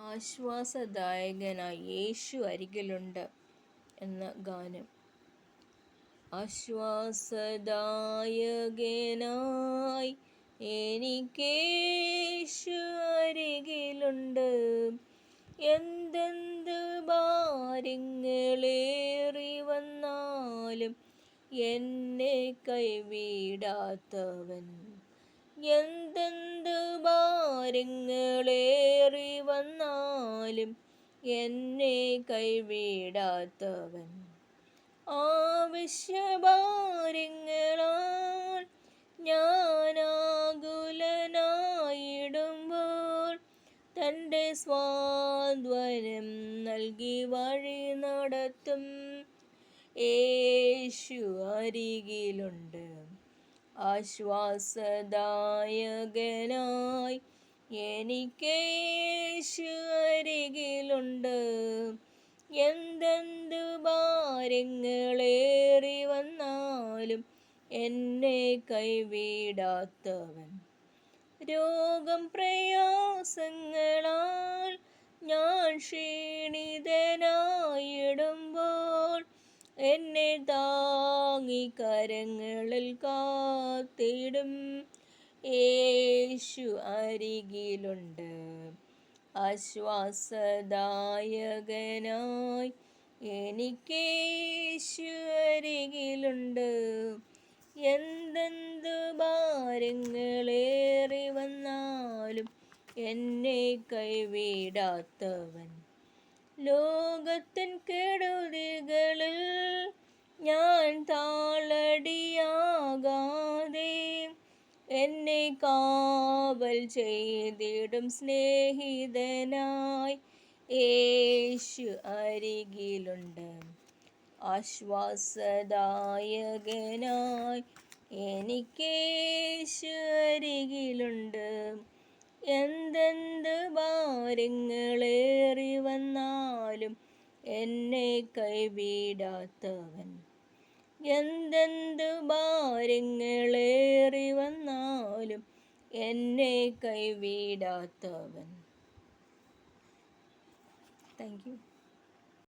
ആശ്വാസദായകനായി യേശു അരികിലുണ്ട് എന്ന ഗാനം. ആശ്വാസദായകനായി എനിക്കേശു അരികിലുണ്ട്. എന്തെന്ത് ഭാരങ്ങളേറി വന്നാലും എന്നെ കൈവിടാത്തവൻ. എന്തെന്ത് ഭാരങ്ങളേറി വന്നാലും എന്നെ കൈവിടാത്തവൻ. ആവശ്യഭാരങ്ങളാൽ ഞാനാകുലനായിടുമ്പോൾ തൻ്റെ സ്വാന്തനം നൽകി വഴി നടത്തും യേശു അരികിലുണ്ട്. ആശ്വാസദായകനായി എനിക്കേശു അരികിലുണ്ട്. എന്തെന്ത് ഭാരങ്ങളേറി വന്നാലും എന്നെ കൈവിടാത്തവൻ. രോഗം പ്രയാസങ്ങളാൽ ഞാൻ ക്ഷീണിതനായിടുമ്പോൾ എന്നെ താങ്ങി കരങ്ങളിൽ കാത്തിടും യേശു അരികിലുണ്ട്. ആശ്വാസദായകനായി എനിക്കേശു അരികിലുണ്ട്. എന്തെന്ത് ഭാരങ്ങളേറി വന്നാലും എന്നെ കൈവിടാത്തവൻ. ലോകത്തിൻ കെടുതികളിൽ ഞാൻ താളടിയാകാതെ എന്നെ കാവൽ ചെയ്തിടും സ്നേഹിതനായി യേശു അരികിലുണ്ട്. ആശ്വാസദായകനായി എനിക്കേശു അരികിലുണ്ട്. എന്തെന്ത് ഭാരങ്ങളേറി വന്നാലും എന്നെ കൈവിടാത്തവൻ. എന്തെന്ത് ഭാരങ്ങളേറി വന്നാലും എന്നെ കൈവിടാത്തവൻ. Thank you.